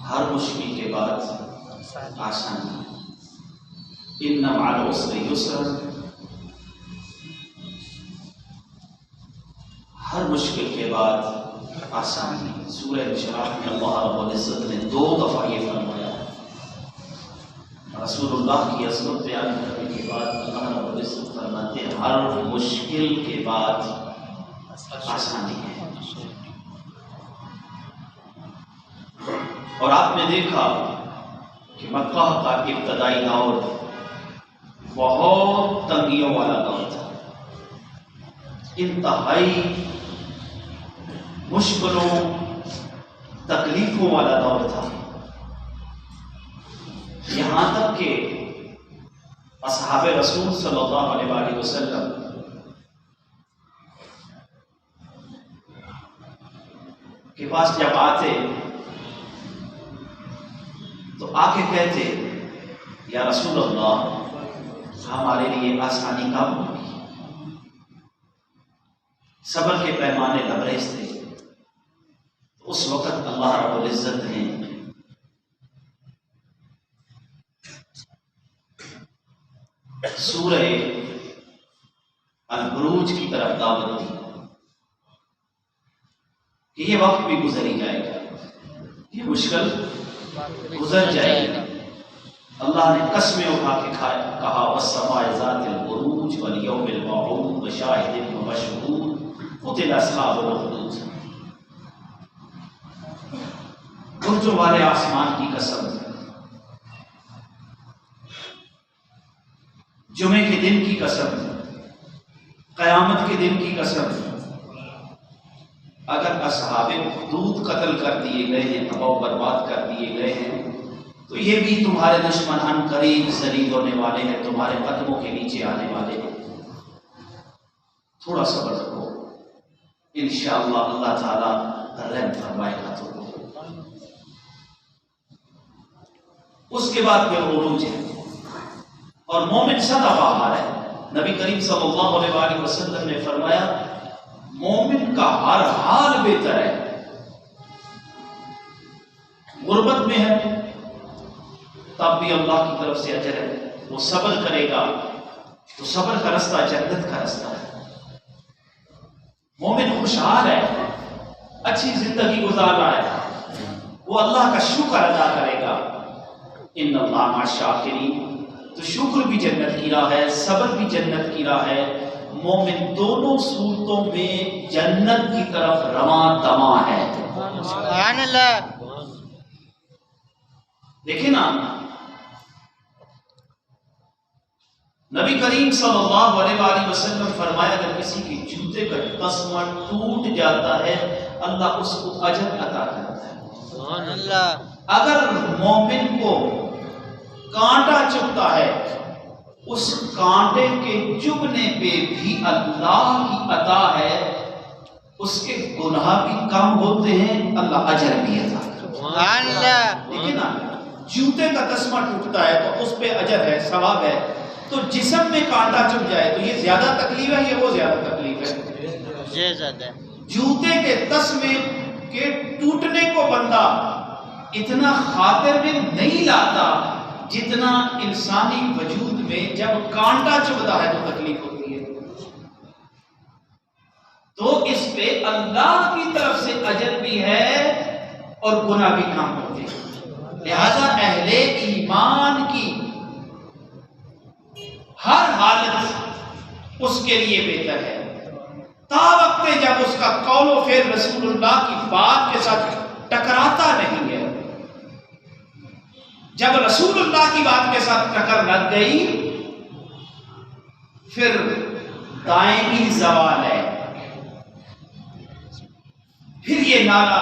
ہر مشکل کے بعد آسانی ہے۔ ان مع العسر یسرا، ہر مشکل کے بعد آسانی ہے۔ سورہ انشراح میں اللہ رب العزت نے 2 دفعہ یہ فرمایا ہے۔ رسول اللہ کی عظمت بیان کرنے کے بعد اللہ رب العزت فرماتے ہیں ہر مشکل کے بعد آسانی ہے۔ اور آپ نے دیکھا کہ مکہ کا ابتدائی دور بہت تنگیوں والا دور تھا، انتہائی مشکلوں تکلیفوں والا دور تھا، یہاں تک کہ اصحاب رسول صلی اللہ علیہ وآلہ وسلم کے پاس جب آتے تو آ کے کہتے یا رسول اللہ ہمارے لیے آسانی کب ہوگی؟ صبر کے پیمانے لبریز تھے۔ اس وقت اللہ رب العزت نے سورہ البروج کی طرف دعوت دی کہ یہ وقت بھی گزر ہی جائے گا، یہ مشکل گزر جائے گی۔ اللہ نے قسمیں اٹھا کے کہا والسماء ذات البروج والیوم الموعود وشاہد ومشہود قتل اصحاب الاخدود۔ برجوں والے آسمان کی قسم، جمعے کے دن کی قسم، قیامت کے دن کی قسم، اگر اصحاب اخدود قتل کر دیے گئے ہیں، تباہ و برباد کر دیے گئے ہیں، تو یہ بھی تمہارے دشمن ان قریب ذلیل ہونے والے ہیں، تمہارے قدموں کے نیچے آنے والے ہیں۔ تھوڑا صبر رکھو، انشاءاللہ اللہ تعالیٰ رحم فرمائے گا۔ تو اس کے بعد پھر عروج ہے، اور مومن سدا بہار ہے۔ نبی کریم صلی اللہ علیہ وآلہ وسلم نے فرمایا مومن کا ہر حال بہتر ہے۔ غربت میں ہے تب بھی اللہ کی طرف سے اجر ہے، وہ صبر کرے گا تو صبر کا رستہ جنت کا رستہ ہے۔ مومن خوشحال ہے، اچھی زندگی گزار رہا ہے، وہ اللہ کا شکر ادا کرے گا۔ ان اللہ مع الشاکرین، تو شکر بھی جنت کی راہ ہے، صبر بھی جنت کی راہ ہے۔ مومن دونوں صورتوں میں جنت کی طرف رواں دواں ہے۔ سبحان اللہ۔ دیکھیں نا، نبی کریم صلی اللہ علیہ وآلہ وسلم فرمایا اگر کسی کے جوتے کا تسمہ ٹوٹ جاتا ہے اللہ اس کو اجر عطا کرتا ہے۔ سبحان اللہ۔ اگر مومن کو کانٹا چبھتا ہے اس کانٹے کے چبھنے پہ بھی اللہ کی عطا ہے، اس کے گناہ بھی کم ہوتے ہیں، اللہ اجر بھی عطا کرتا ہے۔ سبحان اللہ۔ دیکھیں نا، جوتے کا تسمہ ٹوٹتا ہے تو اس پہ اجر ہے، ثواب ہے، تو جسم میں کانٹا چبھ جائے تو یہ زیادہ تکلیف ہے یا وہ زیادہ تکلیف ہے؟ یہ زیادہ۔ جوتے کے تسمے کے ٹوٹنے کو بندہ اتنا خاطر میں نہیں لاتا جتنا انسانی وجود میں جب کانٹا چبھتا ہے تو تکلیف ہوتی ہے۔ تو اس پہ اللہ کی طرف سے اجر بھی ہے اور گناہ بھی کم ہوتے ہیں۔ لہذا اہل ایمان کی ہر حالت اس کے لیے بہتر ہے، تا وقت جب اس کا قول و فعل رسول اللہ کی بات کے ساتھ ٹکراتا نہیں ہے۔ جب رسول اللہ کی بات کے ساتھ ٹکر لگ گئی پھر دائمی زوال ہے، پھر یہ نعرہ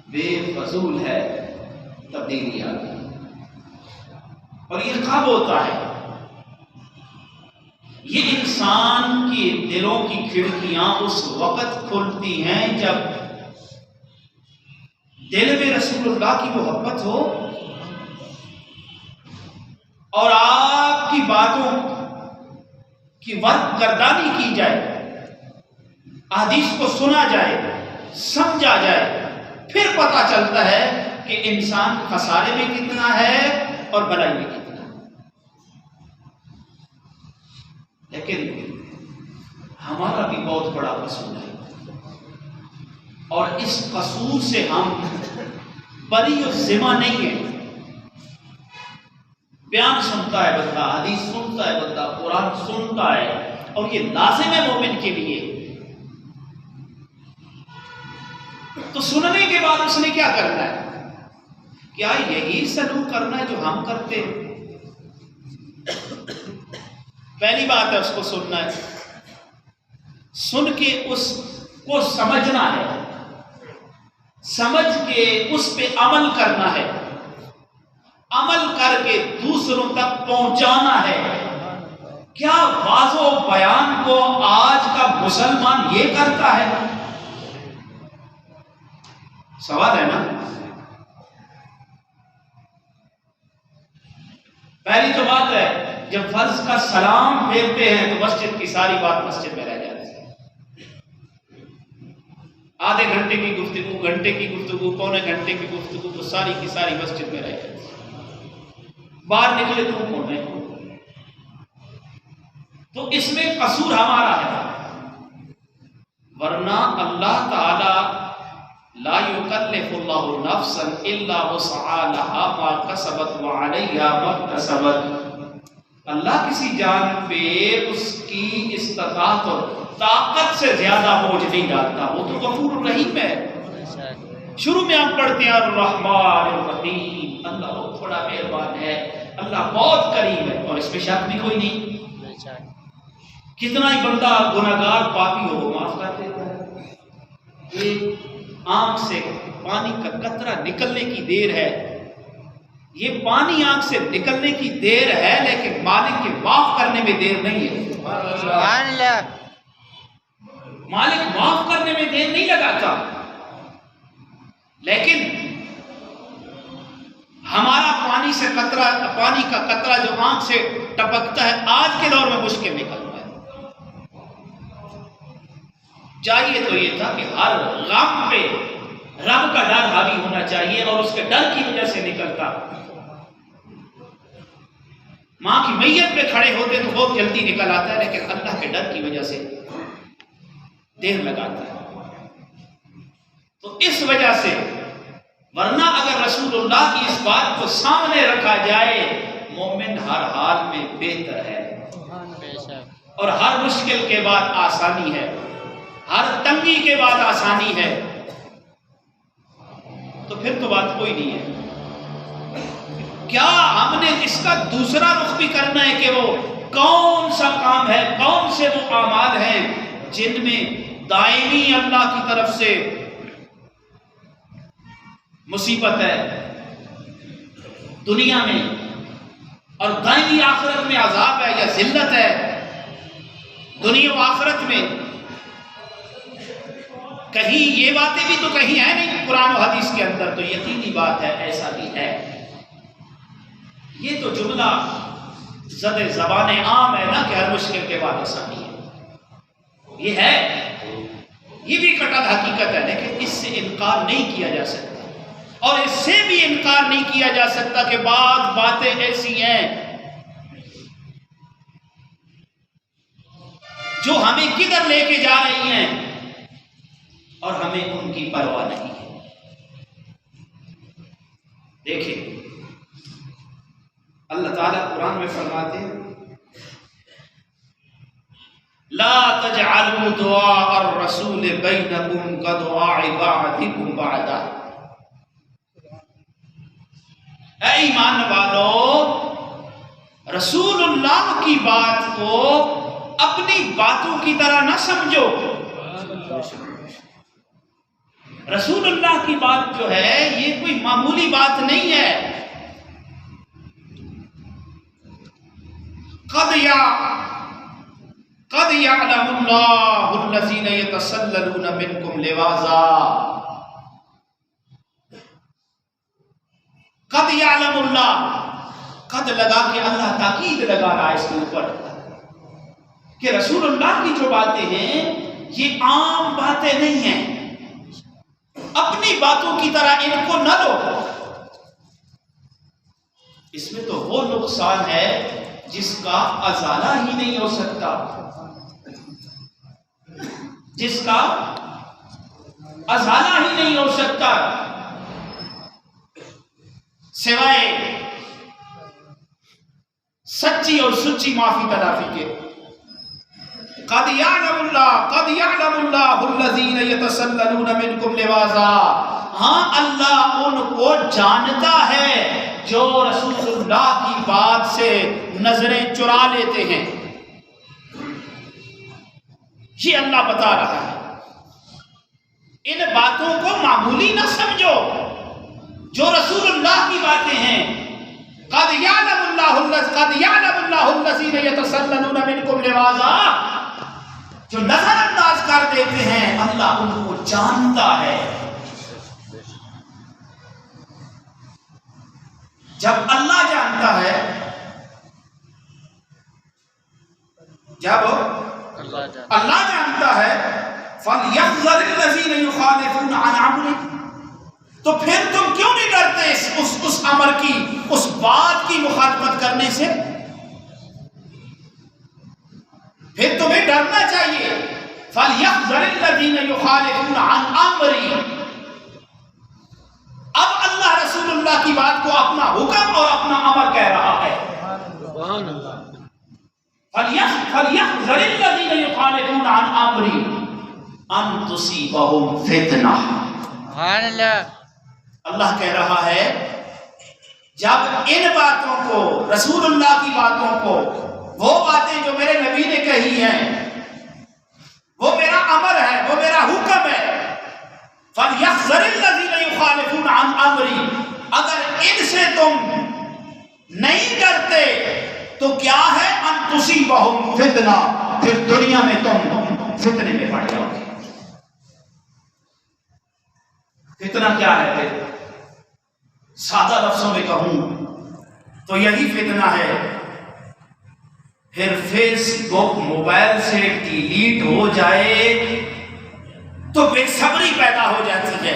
بے فضول ہے، تبدیلی آ گئی۔ اور یہ کب ہوتا ہے؟ یہ انسان کے دلوں کی کھڑکیاں اس وقت کھلتی ہیں جب دل میں رسول اللہ کی محبت ہو اور آپ کی باتوں کی ورد گردانی کی جائے، احادیث کو سنا جائے، سمجھا جائے، پھر پتہ چلتا ہے کہ کہ انسان خسارے میں کتنا ہے اور بھلائی میں کتنا ہے. لیکن ہمارا بھی بہت بڑا قصور ہے اور اس قصور سے ہم بری و ذمہ نہیں ہیں. بیان سنتا ہے بندہ، حدیث سنتا ہے بندہ، قرآن سنتا ہے، اور یہ لازم ہے مومن کے لیے. تو سننے کے بعد اس نے کیا کرنا ہے؟ کیا یہی سلوک کرنا ہے جو ہم کرتے ہیں؟ پہلی بات ہے اس کو سننا ہے، سن کے اس کو سمجھنا ہے، سمجھ کے اس پہ عمل کرنا ہے، عمل کر کے دوسروں تک پہنچانا ہے. کیا واضح و بیان کو آج کا مسلمان یہ کرتا ہے؟ سوال ہے نا. پہلی تو بات ہے جب فرض کا سلام پھیرتے ہیں تو مسجد کی ساری بات مسجد میں رہ جاتی ہے. آدھے گھنٹے کی گفتگو، گھنٹے کی گفتگو، پونے گھنٹے کی گفتگو تو ساری کی ساری مسجد میں رہ جاتی ہے. باہر نکلے تو کون ہے؟ تو اس میں قصور ہمارا ہے. ورنہ اللہ تعالی لا یکلف اللہ نفسا الا وسعها لها ما کسبت وعلیہا ما اکتسبت. اللہ کسی جان پہ اس کی استطاعت اور طاقت سے زیادہ بوجھ نہیں ڈالتا. وہ تو غفور الرحیم ہے. شروع میں ہم پڑھتے ہیں الرحمن الرحیم، اللہ بہت بڑا مہربان ہے، اللہ بہت کریم ہے، اور اس میں شک بھی کوئی نہیں. کتنا ہی بندہ گناہگار پاپی ہو وہ معاف کر دیتا ہے. یہ آنکھ سے پانی کا قطرہ نکلنے کی دیر ہے، یہ پانی آنکھ سے نکلنے کی دیر ہے، لیکن مالک کے معاف کرنے میں دیر نہیں ہے. سبحان اللہ. مالک معاف کرنے میں دیر نہیں لگاتا. لیکن ہمارا پانی کا قطرہ جو آنکھ سے ٹپکتا ہے آج کے دور میں مشکل نکلتا ہے. چاہیے تو یہ تھا کہ ہر غم پہ رب کا ڈر حاوی ہونا چاہیے، اور اس کے ڈر کی وجہ سے نکلتا. ماں کی میت پہ کھڑے ہوتے تو بہت جلدی نکل آتا ہے، لیکن اللہ کے ڈر کی وجہ سے دیر لگاتا ہے. تو اس وجہ سے، ورنہ اگر رسول اللہ کی اس بات کو سامنے رکھا جائے، مومن ہر حال میں بہتر ہے، اور ہر مشکل کے بعد آسانی ہے، ہر تنگی کے بعد آسانی ہے. تو پھر تو بات کوئی نہیں ہے. کیا ہم نے اس کا دوسرا رخ بھی کرنا ہے کہ وہ کون سا کام ہے، کون سے وہ اعمال ہیں جن میں دائمی اللہ کی طرف سے مصیبت ہے دنیا میں، اور دائمی آخرت میں عذاب ہے یا ذلت ہے. دنیا و آخرت میں کہیں یہ باتیں بھی تو کہیں ہیں نہیں قرآن و حدیث کے اندر، تو یقینی بات ہے ایسا بھی ہے. یہ تو جملہ زد زبان عام ہے نا کہ ہر مشکل کے بعد آسانی ہے، یہ ہے، یہ بھی کٹل حقیقت ہے. لیکن اس سے انکار نہیں کیا جا سکتا، اور اس سے بھی انکار نہیں کیا جا سکتا کہ بعض باتیں ایسی ہیں جو ہمیں کدھر لے کے جا رہی ہیں اور ہمیں ان کی پرواہ نہیں ہے. دیکھیں اللہ تعالیٰ قرآن میں فرماتے ہیں لا تجعلوا دعاء الرسول بینکم کدعاء بعضکم بعضا. اے ایمان والو، رسول اللہ کی بات کو اپنی باتوں کی طرح نہ سمجھو. رسول اللہ کی بات جو ہے یہ کوئی معمولی بات نہیں ہے. قد يعلم الله الذين يتسللون منكم لواذا. قد يعلم اللہ، قد لگا کے اللہ تاکید لگا رہا ہے اس کے اوپر کہ رسول اللہ کی جو باتیں ہیں یہ عام باتیں نہیں ہیں. اپنی باتوں کی طرح ان کو نہ لو. اس میں تو وہ نقصان ہے جس کا ازالہ ہی نہیں ہو سکتا، جس کا ازالہ ہی نہیں ہو سکتا سوائے سچی اور سچی معافی تلافی کے۔ قد يعلم الله الذين يتسللون منكم لواذا، ہاں اللہ ان کو جانتا ہے جو رسول اللہ کی بات سے نظریں چرا لیتے ہیں۔ یہ اللہ بتا رہا ہے، ان باتوں کو معمولی نہ سمجھو، جو رسول اللہ کی باتیں ہیں۔ قد يعلم الله الذين يتسللون منكم لواذا، جو نظر انداز کر دیتے ہیں، اللہ ان کو جانتا ہے۔ جب اللہ جانتا ہے، جب اللہ جانتا ہے، فَلْيَحْذَرِ الَّذِينَ يُخَالِفُونَ عَنْ أَمْرِهِ، تو پھر تم کیوں نہیں ڈرتے اس امر کی، اس بات کی مخالفت کرنے سے؟ پھر تمہیں ڈرنا چاہیے۔ فَلْيَحْذَرِ الَّذِينَ يُخَالِفُونَ عَنْ أَمْرِهِ، اب اللہ رسول اللہ کی بات کو اپنا حکم اور اپنا امر کہہ رہا ہے۔ فَلْيَحْذَرِ الَّذِينَ يُخَالِفُونَ عَنْ أَمْرِهِ أَن تُصِيبَهُمْ فِتْنَةٌ، اللہ کہہ رہا ہے جب ان باتوں کو، رسول اللہ کی باتوں کو، وہ باتیں جو میرے نبی نے کہی ہیں، وہ میرا امر ہے، وہ میرا حکم ہے، فَلْيَحْذَرِ الَّذِينَ يُخَالِفُونَ عَنْ أَمْرِهِ، اگر ان سے تم نہیں ڈرتے تو کیا ہے؟ أَن تُصِيبَهُمْ فِتْنَةٌ، پھر دنیا میں تم فتنے میں پڑ جاؤ گے۔ فتنہ کیا ہے؟ پھر سادہ لفظوں میں کہوں تو یہی فتنہ ہے، پھر فیس بک موبائل سے ڈیلیٹ ہو جائے تو بے صبری پیدا ہو جاتی ہے،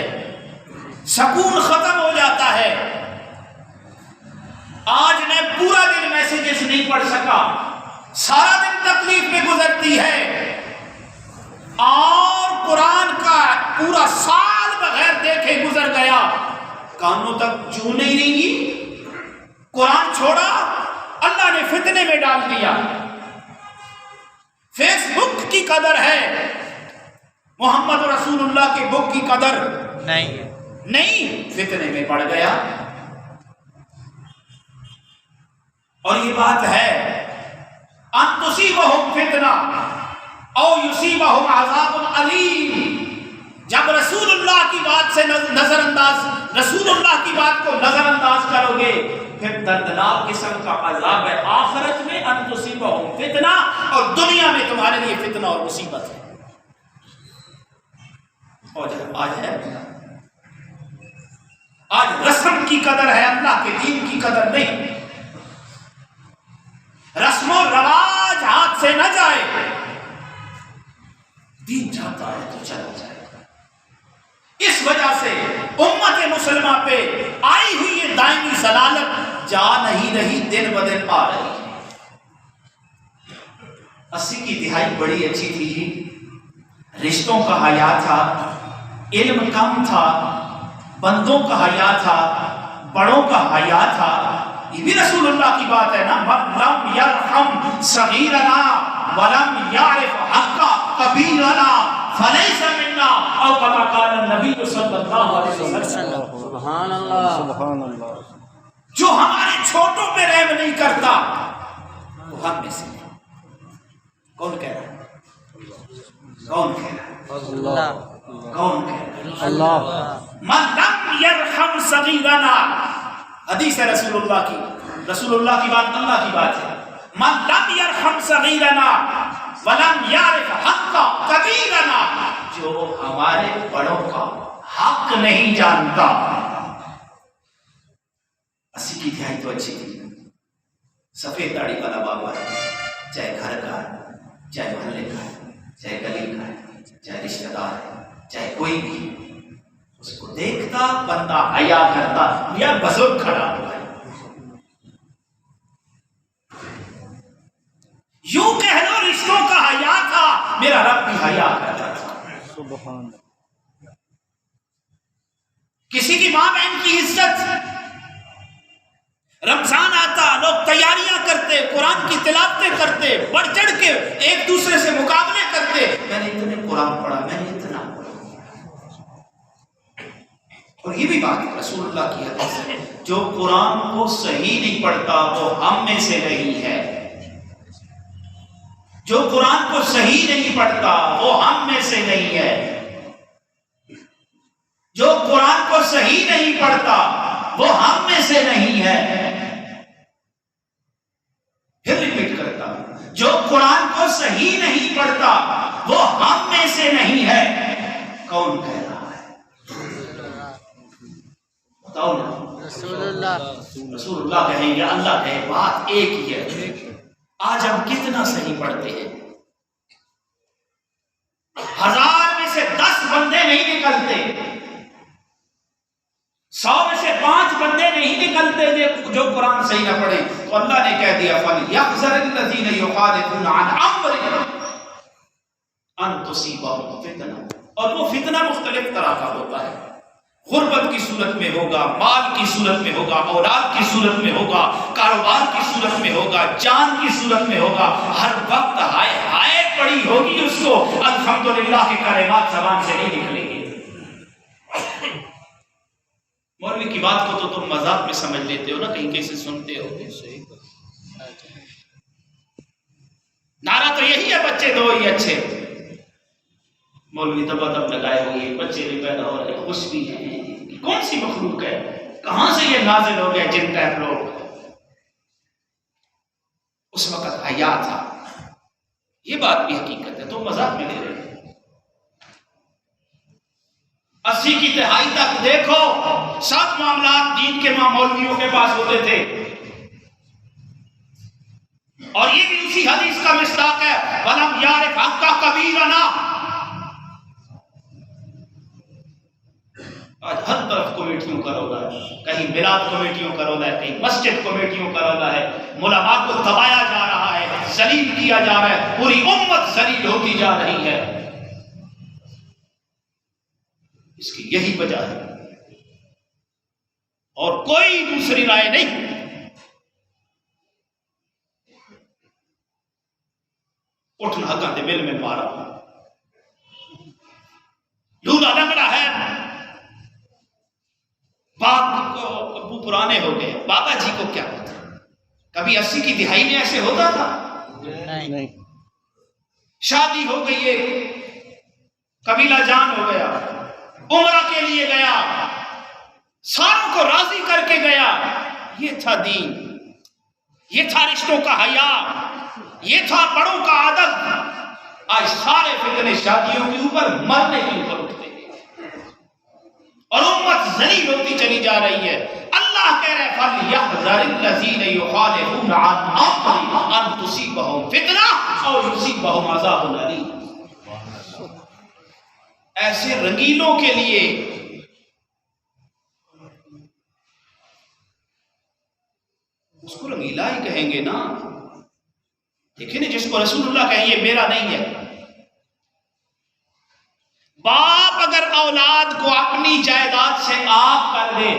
سکون ختم ہو جاتا ہے۔ آج میں پورا دن میسیجز نہیں پڑھ سکا، سارا دن تکلیف میں گزرتی ہے، اور قرآن کا پورا سال بغیر دیکھے گزر گیا، کانوں تک جو نہیں رہی، قرآن چھوڑا، اللہ نے فتنے میں ڈال دیا۔ فیس بک کی قدر ہے، محمد رسول اللہ کے بک کی قدر نہیں، فتنے میں پڑ گیا۔ اور یہ بات ہے ان تصیبہم فتنہ او یصیبہم عذاب علیم، جب رسول اللہ کی بات سے نظر انداز، رسول اللہ کی بات کو نظر انداز کرو گے، پھر دردناک قسم کا عذاب ہے آخرت میں، ان تصیبہم فتنہ، اور دنیا میں تمہارے لیے فتنہ اور مصیبت ہے۔ اور جب آج رسم کی قدر ہے، اللہ کے دین کی قدر نہیں۔ رسم و رواج ہاتھ سے نہ جائے، دین جاتا ہے تو چلا جائے۔ اس وجہ سے امت مسلمہ پہ آئی ہوئی یہ دائمی ضلالت جا نہیں رہی، دن بدن آ رہی ہے۔ 80 کی دہائی بڑی اچھی تھی جی، رشتوں کا حیا تھا، علم کم تھا، بندوں کا حیا تھا، بڑوں کا حیا تھا۔ یہ بھی رسول اللہ کی بات ہے نا، من لم یرحم صغیرنا ولم یعرف حق کبیرنا فلیس منا، او کما قال النبی صلی اللہ علیہ وسلم۔ سبحان اللہ، سبحان اللہ۔ جو ہمارے چھوٹوں پہ رحم نہیں کرتا وہ ہم میں سے نہیں۔ کون کہہ رہا ہے؟ کون کہہ رہا ہے؟ اللہ، کون کہہ رہا ہے؟ اللہ۔ من لم یرحم صغیرنا، حدیث ہے رسول اللہ کی، رسول اللہ کی بات اللہ کی بات ہے۔ من لم یرحم صغیرنا ولم یعرف حق کبیرنا، جو ہمارے بڑوں کا حق نہیں جانتا۔ 80 کی دہائی تو اچھی تھی، سفید داڑھی والا بابا ہے، چاہے گھر کا ہے، چاہے محلے کا ہے، چاہے گلی کا ہے، چاہے رشتہ دار ہے، چاہے کوئی بھی، اس کو دیکھتا بندہ حیا کرتا، یا بزرگ کھڑا ہوا ہے، یوں کہہ لو رشتوں کا حیا تھا، میرا رب بھی حیا کرتا تھا۔ سبحان کسی کی ماں بہن کی عزت، رمضان آتا لوگ تیاریاں کرتے، قرآن کی تلاوتیں کرتے، بڑھ چڑھ کے ایک دوسرے سے مقابلے کرتے، میں نے اتنے قرآن پڑھا، میں نے اتنا پڑھا۔ اور یہ بھی بات رسول اللہ کی حدیث ہے، جو قرآن کو صحیح نہیں پڑھتا وہ ہم میں سے نہیں ہے۔ جو قرآن کو صحیح نہیں پڑھتا وہ ہم میں سے نہیں ہے۔ جو قرآن کو صحیح نہیں پڑھتا وہ ہم میں سے نہیں ہے۔ پھر ریپیٹ کرتا ہوں، جو قرآن کو صحیح نہیں پڑھتا وہ ہم میں سے نہیں ہے۔ کون کہہ رہا ہے؟ بتاؤ نا۔ رسول اللہ، رسول اللہ کہیں گے، اللہ کہے، بات ایک ہی ہے۔ آج ہم کتنا صحیح پڑھتے ہیں؟ 1000 میں سے 10 بندے نہیں نکلتے، 100 میں سے 5 بندے نہیں نکلتے جو قرآن صحیح نہ پڑھیں۔ تو اللہ نے کہہ دیا فَلْيَحْذَرِ الَّذِينَ يُخَالِفُونَ عَنْ أَمْرِهِ أَن تُصِيبَهُمْ فِتْنَةٌ۔ اور وہ فتنہ مختلف طرح کا ہوتا ہے، غربت کی صورت میں ہوگا، مال کی صورت میں ہوگا، اولاد کی صورت میں ہوگا، کاروبار کی صورت میں ہوگا، جان کی صورت میں ہوگا۔ ہر وقت ہائے ہائے پڑی ہوگی اس کو، الحمدللہ کے کلمات زبان سے نہیں نکلیں گے۔ مولوی کی بات کو تو تم مذاق میں سمجھ لیتے ہو نا، کہیں کیسے سنتے ہو۔ نعرہ تو یہی ہے، بچے دو ہی اچھے۔ مولوی دبا دب لگائے ہوئے، بچے بھی پیدا ہو رہے، خوش بھی ہیں۔ کون سی مخلوق ہے؟ کہاں سے یہ نازل ہو گئے جن ٹائپ لوگ؟ اس وقت حیا تھا، یہ بات بھی حقیقت ہے، تو مذاق میں لے رہے ہیں۔ 80 کی دہائی تک دیکھو سب معاملات دین کے مولویوں کے پاس ہوتے تھے، اور یہ بھی اسی حدیث کا مصداق ہے، وَلَمْ يَعْرِفْ حَقَّ كَبِيرَنَا۔ آج ہر طرف کمیٹیوں کا رولا ہے، کہیں میلاد کمیٹیوں کا رولا ہے، کہیں مسجد کمیٹیوں کا رولا ہے، علماء کو دبایا جا رہا ہے، ذلیل کیا جا رہا ہے، پوری امت ذلیل ہوتی جا رہی ہے۔ اس کی یہی وجہ ہے، اور کوئی دوسری رائے نہیں۔ اٹھنا ہکا دے مل میں مارا، لولا لنگڑا ہے، باپ ابو پرانے ہو گئے، بابا جی کو کیا پتا؟ کبھی 80 کی دہائی میں ایسے ہوتا تھا؟ نہیں۔ شادی ہو گئی ہے، قبیلہ جان ہو گیا، عمرہ کے لیے گیا، ساروں کو راضی کر کے گیا، یہ تھا دین، یہ تھا رشتوں کا حیا، یہ تھا بڑوں کا ادب۔ آج سارے فتنے شادیوں کے اوپر، مرنے کے اوپر اٹھتے ہیں، اور امت ذلیل ہوتی چلی جا رہی ہے۔ اللہ کہہ رہے فَلْيَحْذَرِ الَّذِينَ يُخَالِفُونَ عَنْ أَمْرِهِ أَن تُصِيبَهُمْ فِتْنَةٌ أَوْ يُصِيبَهُمْ عَذَابٌ أَلِيمٌ۔ ایسے رنگیلوں کے لیے اس کو رنگیلا ہی کہیں گے نا، دیکھیں نا، جس کو رسول اللہ کہیں یہ میرا نہیں ہے۔ باپ اگر اولاد کو اپنی جائیداد سے آگ کر دے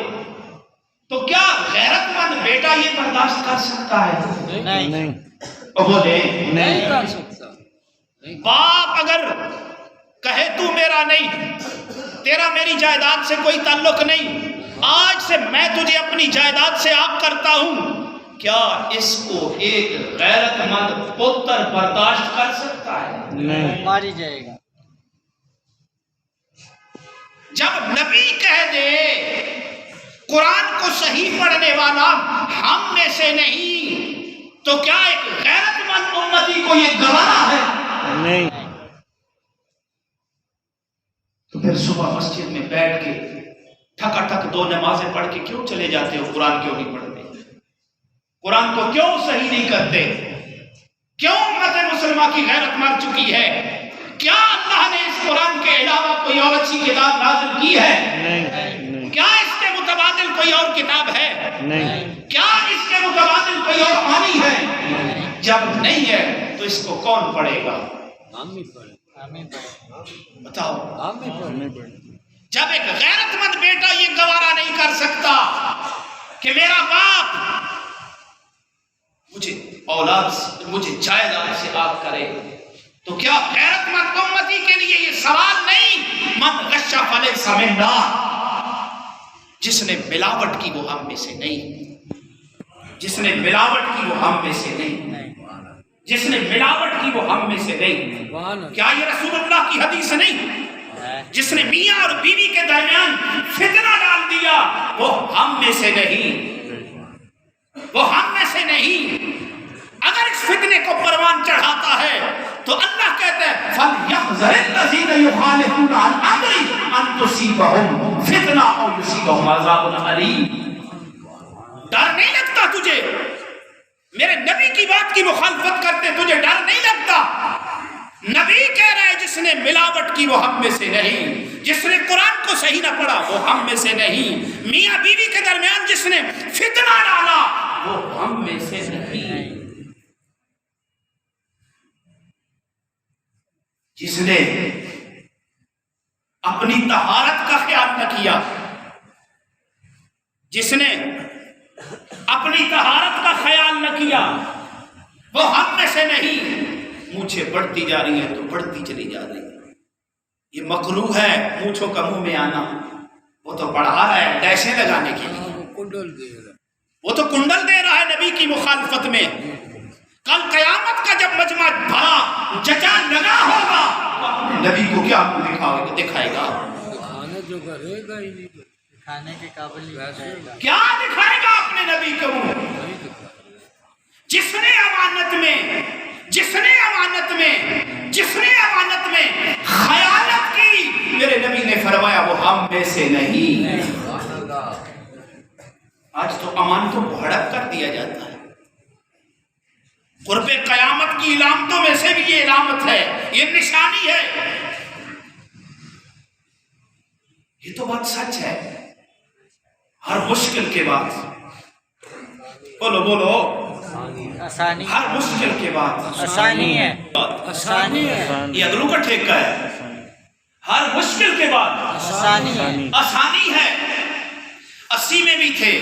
تو کیا غیرت مند بیٹا یہ برداشت کر سکتا ہے؟ نہیں، بولے نہیں کر سکتا۔ باپ اگر کہے تو میرا نہیں، تیرا میری جائیداد سے کوئی تعلق نہیں، آج سے میں تجھے اپنی جائیداد سے آگ کرتا ہوں، کیا اس کو ایک غیرت مند پتر برداشت کر سکتا ہے؟ نہیں، ماری جائے گا۔ جب نبی کہہ دے قرآن کو صحیح پڑھنے والا ہم میں سے نہیں، تو کیا ایک غیرت مند امتی کو یہ گوارا ہے؟ نہیں۔ تو پھر صبح مسجد میں بیٹھ کے ٹھکا ٹھک 2 نمازیں پڑھ کے کیوں چلے جاتے ہو؟ قرآن کیوں نہیں پڑھتے؟ قرآن کو کیوں صحیح نہیں کرتے؟ کیوں امت مسلمہ کی غیرت مر چکی ہے؟ کیا اللہ نے اس قرآن کے علاوہ کوئی اور اچھی کتاب نازل کی ہے؟ نہیں۔ کیا اس کے متبادل کوئی اور کتاب ہے؟ نہیں۔ کیا اس کے متبادل کوئی اور معنی ہے؟ جب نہیں ہے تو اس کو کون پڑھے گا؟ ہم ہی پڑھیں، بتاؤ. ہم ہی پڑھیں. جب ایک غیرت مند بیٹا یہ گوارا نہیں کر سکتا کہ میرا باپ مجھے اولاد سے، مجھے جائیداد سے آگ کرے، تو کیا غیرت مند امتی کے لیے یہ سوال نہیں؟ من غش فلیس منا، جس نے ملاوٹ کی وہ ہم میں سے نہیں، جس نے ملاوٹ کی وہ ہم میں سے نہیں، جس نے ملاوٹ کی وہ ہم میں سے نہیں. کیا یہ رسول اللہ کی حدیث نہیں؟ جس نے میاں اور بیوی کے درمیان فتنہ ڈال دیا وہ ہم میں سے نہیں، وہ ہم میں سے نہیں. اگر اس فتنے کو پروان چڑھاتا ہے تو اللہ کہتا ہے فَلْيَحْذَرِ الَّذِينَ يُخَالِفُونَ عَنْ أَمْرِهِ أَن تُصِيبَهُمْ فِتْنَةٌ أَوْ يُصِيبَهُمْ عَذَابٌ أَلِيمٌ. ڈر نہیں لگتا تجھے؟ میرے نبی کی بات کی مخالفت کرتے تجھے ڈر نہیں لگتا؟ نبی کہہ رہا ہے جس نے ملاوٹ کی وہ ہم میں سے نہیں، جس نے قرآن کو صحیح نہ پڑھا وہ ہم میں سے نہیں، میاں بیوی کے درمیان جس نے فتنہ ڈالا وہ ہم میں سے نہیں، جس نے اپنی طہارت کا خیال نہ کیا، جس نے اپنی طہارت کا خیال نہ کیا وہ ہم میں سے نہیں. مونچھیں بڑھتی جا رہی ہیں تو بڑھتی چلی جا رہی ہے. یہ مکروہ ہے مونچھوں کا منہ میں آنا. وہ تو بڑھا رہا ہے ڈیشیں لگانے کے لیے، وہ تو کنڈل دے رہا ہے نبی کی مخالفت میں. کل قیامت کا جب مجمع بھرا جچا لگا ہوگا نبی کو کیا دکھائے گا؟ جو کرے گا ہی نہیں، کھانے کے قابل نہیں، کیا دکھائے گا اپنے نبی کو؟ جس نے امانت میں خیانت کی، میرے نبی نے فرمایا وہ ہم میں سے نہیں. آج تو امانتوں کو ہڑپ کر دیا جاتا ہے. قرب قیامت کی علامتوں میں سے بھی یہ علامت ہے، یہ نشانی ہے. یہ تو بات سچ ہے. ہر مشکل کے بعد بولو آسانی، ہر مشکل کے بعد آسانی ہے، آسانی ہے، یہ اگلو کا ٹھیکہ ہے. ہر مشکل کے بعد آسانی ہے، آسانی ہے. 80 میں بھی تھے،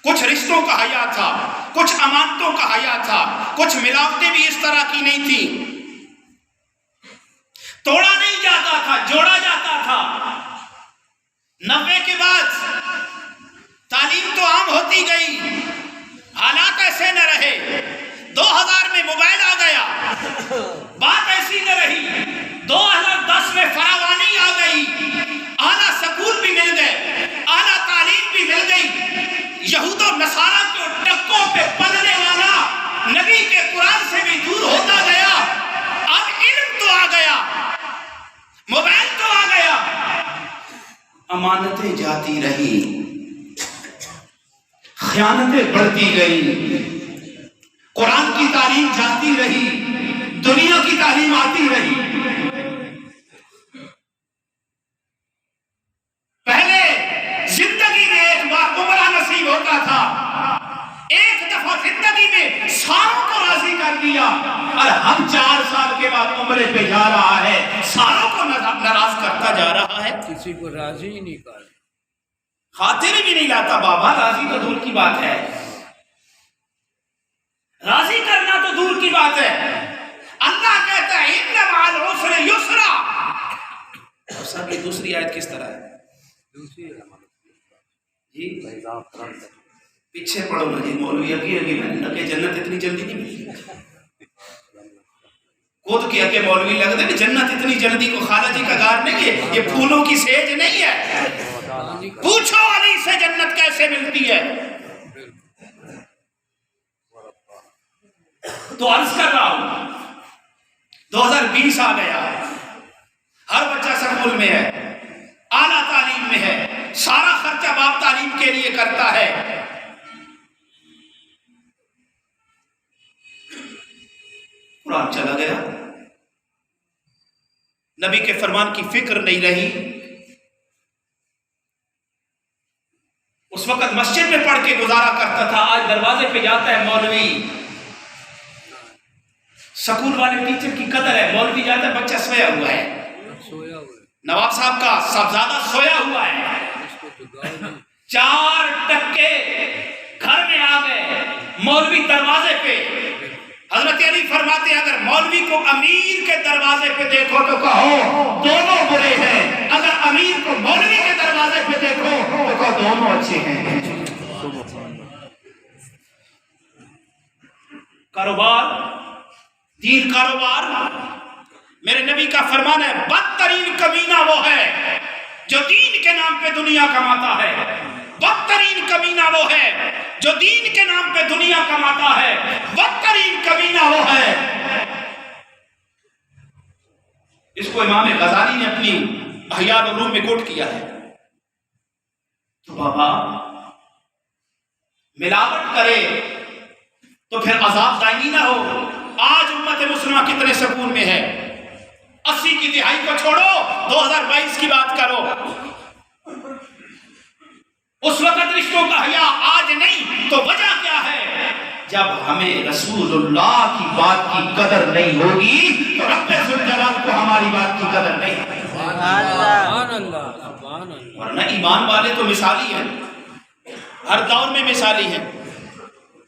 کچھ رشتوں کا حیا تھا، کچھ امانتوں کا حیا تھا، کچھ ملاوٹیں بھی اس طرح کی نہیں تھی. توڑا نہیں جاتا تھا، جوڑا جاتا تھا. 90 کے بعد تعلیم تو عام ہوتی گئی، حالات ایسے نہ رہے. 2000 میں موبائل آ گیا، بات ایسی نہ رہی. 2010 میں فراوانی آ گئی، اعلیٰ سکول بھی مل گئے، اعلیٰ تعلیم بھی مل گئی. یہود و نصارہ کے ٹکوں پہ پلنے والا نبی کے قرآن سے بھی دور ہوتا گیا. اب علم تو آ گیا، موبائل تو آ گیا، امانتیں جاتی رہی، خیانتیں بڑھتی گئی، قرآن کی تعلیم جاتی رہی، دنیا کی تعلیم آتی رہی. پہلے زندگی میں ایک بار عمرہ نصیب ہوتا تھا، ایک دفعہ زندگی میں ساروں کو راضی کر دیا، اور ہم 4 سال کے بعد عمرے پہ جا رہا ہے، ساروں کو ناراض کرتا جا رہا ہے. کسی کو راضی ہی نہیں کر، خاطر بھی نہیں لاتا. بابا راضی تو دور کی بات ہے، راضی کرنا تو دور کی بات ہے. اللہ کہتا ہے ان مع العسر یسرا. عسر کی دوسری آیت کس طرح ہے جی؟ پیچھے پڑھو نا جی. مولوی اکی میں نے کہ جنت اتنی جلدی نہیں ملتی. خود کیا کہ مولوی لگتے ہیں جنت اتنی جلدی کو خالہ جی کا گار نہیں ہے، یہ پھولوں کی سیج نہیں ہے. پوچھو علی سے جنت کیسے ملتی ہے. تو عرض کر رہا ہوں 2020 آ گیا، ہر بچہ سکول میں ہے، اعلیٰ تعلیم میں ہے، سارا خرچہ باپ تعلیم کے لیے کرتا ہے. قرآن چلا گیا، نبی کے فرمان کی فکر نہیں رہی. اس وقت مسجد میں پڑھ کے گزارا کرتا تھا، آج دروازے پہ جاتا ہے مولوی سکول والے ٹیچر کی قدر ہے. مولوی جاتا ہے بچہ سویا ہوا ہے, سویا ہوا نواب صاحب کا صاحبزادہ سویا ہوا ہے, ہے اس کو تو گاؤں نہیں. 4 ٹکے گھر میں آ گئے, مولوی دروازے پہ. حضرت علی فرماتے ہیں اگر مولوی کو امیر کے دروازے پہ دیکھو تو کہو دونوں برے ہیں, اگر امیر کو مولوی کے دروازے پہ دیکھو تو کہو دونوں اچھے ہیں. کاروبار, دین کاروبار, میرے نبی کا فرمان ہے بدترین کمینہ وہ ہے جو دین کے نام پہ دنیا کماتا ہے. بدترین کمینہ وہ ہے جو دین کے نام پہ دنیا کماتا ہے. بدترین کمینہ وہ ہے. اس کو امام غزالی نے اپنی احیاء العلوم میں کوٹ کیا ہے. تو بابا ملاوٹ کرے تو پھر عذاب دائمی نہ ہو. آج امت مسلمہ کتنے سکون میں ہے. 80 کی دہائی کو چھوڑو, 2022 کی بات کرو. اس وقت رشتوں کا حیا آج نہیں, تو وجہ کیا ہے؟ جب ہمیں رسول اللہ کی بات کی قدر نہیں ہوگی تو رب ذوالجلال کو ہماری بات کی قدر نہیں ہوگی. سبحان اللہ, سبحان اللہ. ورنہ ایمان والے تو مثالی ہیں, ہر دور میں مثالی ہیں.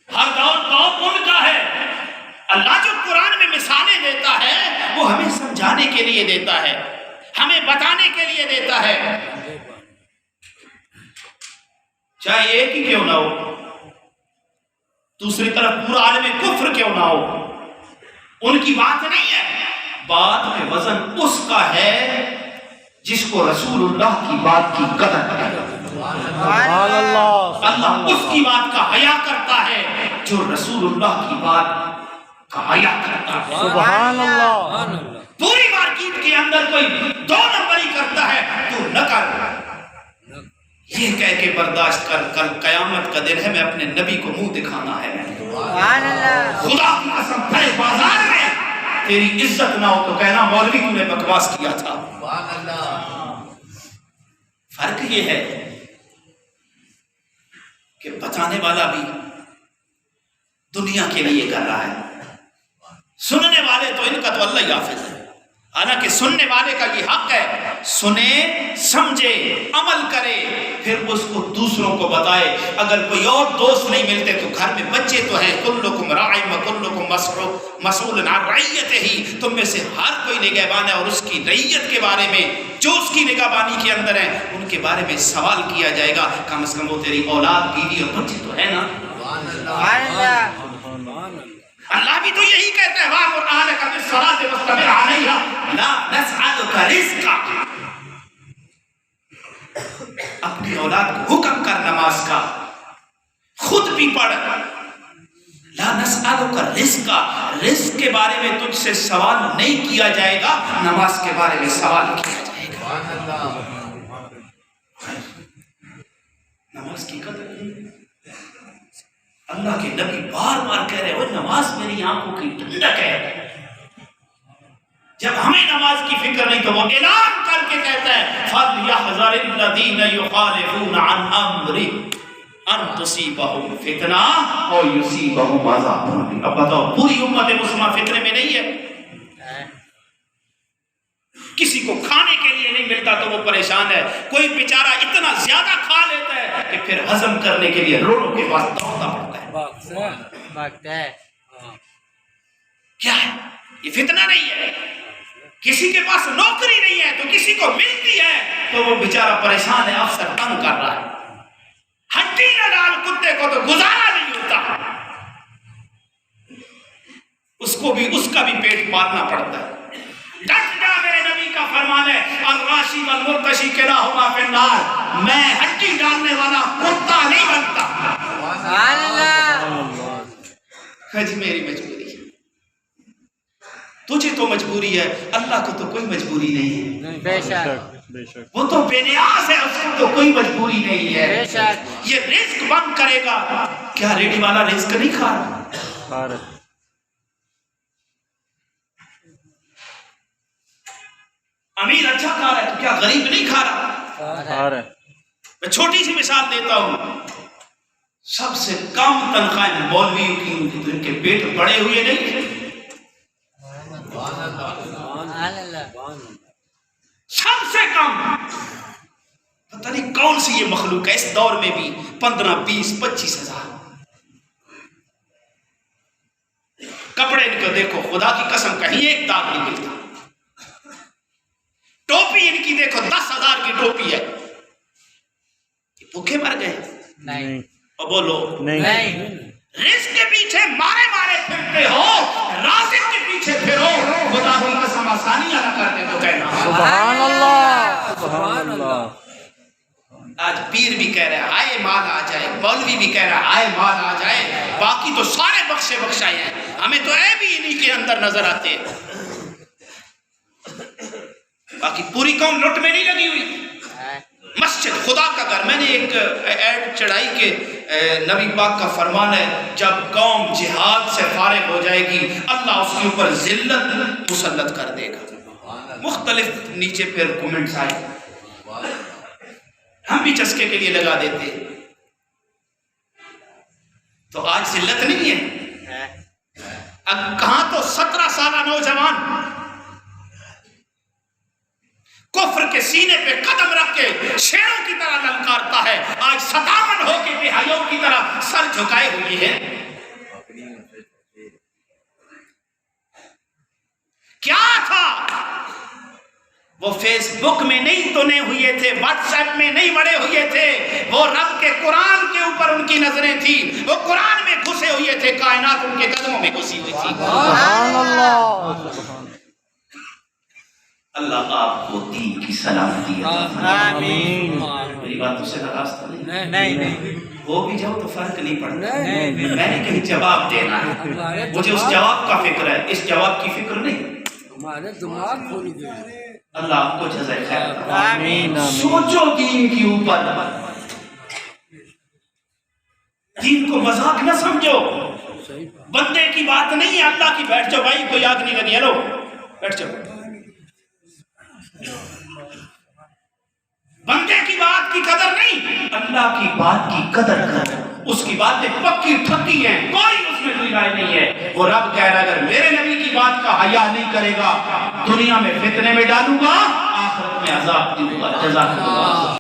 ہر دور ان کا ہے. اللہ جو قرآن میں مثالیں دیتا ہے وہ ہمیں سمجھانے کے لیے دیتا ہے, ہمیں بتانے کے لیے دیتا ہے. چاہے ایک ہی کیوں نہ ہو, دوسری طرف پورا عالم کفر کیوں نہ ہو, ان کی بات نہیں ہے. بات میں وزن اس کا ہے جس کو رسول اللہ کی بات کی قدر ہے. اللہ اس کی بات کا حیا کرتا ہے جو رسول اللہ کی بات کا حیا کرتا ہے. سبحان اللہ. پوری مارکیٹ کے اندر کوئی 2 نمبری کرتا ہے تو نہ کر, یہ کہہ کے برداشت کر, کل قیامت کا دن ہے, میں اپنے نبی کو منہ دکھانا ہے. خدا کی قسم کھڑے بازار میں تیری عزت نہ ہو تو کہنا مولوی تو نے بکواس کیا تھا. فرق یہ ہے کہ بتانے والا بھی دنیا کے لیے کر رہا ہے, سننے والے تو ان کا تو اللہ ہی حافظ ہے. حالانکہ سننے والے کا یہ حق ہے, سنے, سمجھے, عمل کرے, پھر اس کو دوسروں کو بتائے. اگر کوئی اور دوست نہیں ملتے تو گھر میں بچے تو ہیں, کلکم راع وکلکم مسئول عن رعیتہ, تم میں سے ہر کوئی نگہبان ہے اور اس کی رعیت کے بارے میں جو اس کی نگہبانی کے اندر ہیں ان کے بارے میں سوال کیا جائے گا. کم از کم وہ تیری اولاد, بیوی اور بچے تو ہے نا. اللہ بھی تو یہی کہتا ہے وَأْمُرْ أَهْلَكَ بِالصَّلَاةِ وَاصْطَبِرْ عَلَيْهَا لَا نَسْأَلُكَ رِزْقًا. اپنی اولاد کو حکم کر نماز کا, خود بھی پڑھ. لا نسألك رزقا, رزق کے بارے میں تجھ سے سوال نہیں کیا جائے گا, نماز کے بارے میں سوال کیا جائے گا. نماز کی قدر نہیں. اللہ کے نبی بار بار کہہ رہے ہو نماز میری آنکھوں کی ٹھنڈک ہے. جب ہمیں نماز کی فکر نہیں تو وہ اعلان کر کے کہتا ہے فَلْيَحْذَرِ الَّذِينَ يُخَالِفُونَ عَنْ أَمْرِهِ أَنْ تُصِيبَهُمْ فِتْنَةٌ أَوْ يُصِيبَهُمْ عَذَابٌ أَلِيمٌ. اب بتاؤ پوری امت مسلمہ فتنے میں نہیں ہے؟ کسی کو کھانے کے لیے نہیں ملتا تو وہ پریشان ہے, کوئی بیچارہ اتنا زیادہ کھا لیتا ہے کہ پھر ہضم کرنے کے لیے روڈوں کے پاس دوڑنا پڑتا ہے. کیا ہے یہ فتنہ نہیں ہے؟ کسی کے پاس نوکری نہیں ہے تو کسی کو ملتی ہے تو وہ بیچارہ پریشان ہے, افسر تنگ کر رہا ہے. ہڈی نہ ڈال کتے کو تو گزارا نہیں ہوتا, اس کو بھی اس کا بھی پیٹ پالنا پڑتا ہے. ڈٹ جا, میرے نبی کا فرمان ہے الراشی والمرتشی کلاہما فی النار, میں ہڈی ڈالنے والا کتا نہیں بنتا. حج میری مجبوری ہے, تجھے تو مجبوری ہے, اللہ کو تو کوئی مجبوری نہیں ہے. بے شک, وہ تو بے نیاز ہے, اس کو تو کوئی مجبوری نہیں ہے. یہ رزق بند کرے گا, کیا ریڈی والا رزق نہیں کھا رہا؟ امیر اچھا کھا رہا ہے تو کیا غریب نہیں کھا رہا؟ میں چھوٹی سی مثال دیتا ہوں, سب سے کم تنخواہیں مولویوں کی ہوتی تو ان کے پیٹ بڑے ہوئے نہیں. سبحان اللہ سب سے کم پتہ نہیں کون سی یہ مخلوق ہے اس دور میں بھی 15 20 25 ہزار کپڑے ان کو دیکھو خدا کی قسم کہیں ایک داغ نہیں ملتا ٹوپی ان کی دیکھو 10,000 کی ٹوپی ہے بھوکے مر گئے نہیں اور بولو نہیں رزق کے پیچھے مارے مارے پھرتے ہو رازق کے پیچھے پھرو خدا کی قسم آسانیاں نہ کرتے تو کہنا سبحان اللہ سبحان اللہ آج پیر بھی کہہ رہا ہے آئے مال آ جائے مولوی بھی کہہ رہا ہے آئے مال آ جائے باقی تو سارے بخشے بخشائے ہیں ہمیں تو عیب ہی انہی کے اندر نظر آتے ہیں باقی پوری قوم لٹ میں نہیں لگی ہوئی مسجد خدا کا گھر میں نے ایک ایڈ چڑھائی کہ نبی پاک کا فرمان ہے جب قوم جہاد سے فارغ ہو جائے گی اللہ اس کے اوپر ذلت مسلط کر دے گا مختلف نیچے پھر کومنٹس آئے ہم بھی چسکے کے لیے لگا دیتے تو آج ذلت نہیں ہے اب کہاں تو 17 سالہ نوجوان کفر کے سینے پہ قدم رکھ کے شیروں کی طرح للکارتا ہے آج 57 ہو کے بے حیوں کی طرح سر جھکائے ہوئی ہے کیا تھا وہ فیس بک میں نہیں تنے ہوئے تھے واٹس ایپ میں نہیں بڑے ہوئے تھے وہ رب کے قرآن کے اوپر ان کی نظریں تھی وہ قرآن میں گھسے ہوئے تھے کائنات ان کے قدموں میں گھسی ہوئی تھی سبحان اللہ اللہ آپ کو دین کی سلامتی عطا فرمائے آمین میری باتوں سے ناراض نہیں نہیں وہ بھی جاؤ تو فرق نہیں پڑتا میں نے کہیں جواب دینا ہے مجھے اس جواب کا فکر ہے اس جواب کی فکر نہیں ہمارے دماغ کھل گئے اللہ آپ کو جزائے خیر آمین سوچو دین کے اوپر دین کو مذاق نہ سمجھو بندے کی بات نہیں ہے اللہ کی بیٹھ جاؤ بھائی کوئی آگ نہیں لگی ہلو بیٹھ جاؤ بندے کی بات کی قدر نہیں اللہ کی بات کی قدر کر اس کی باتیں پکی ٹھکی ہیں کوئی اس میں کوئی رائے نہیں ہے وہ رب کہہ رہا ہے اگر میرے نبی کی بات کا حیا نہیں کرے گا دنیا میں فتنے میں ڈالوں گا آخرت میں عذاب دوں گا جزاک اللہ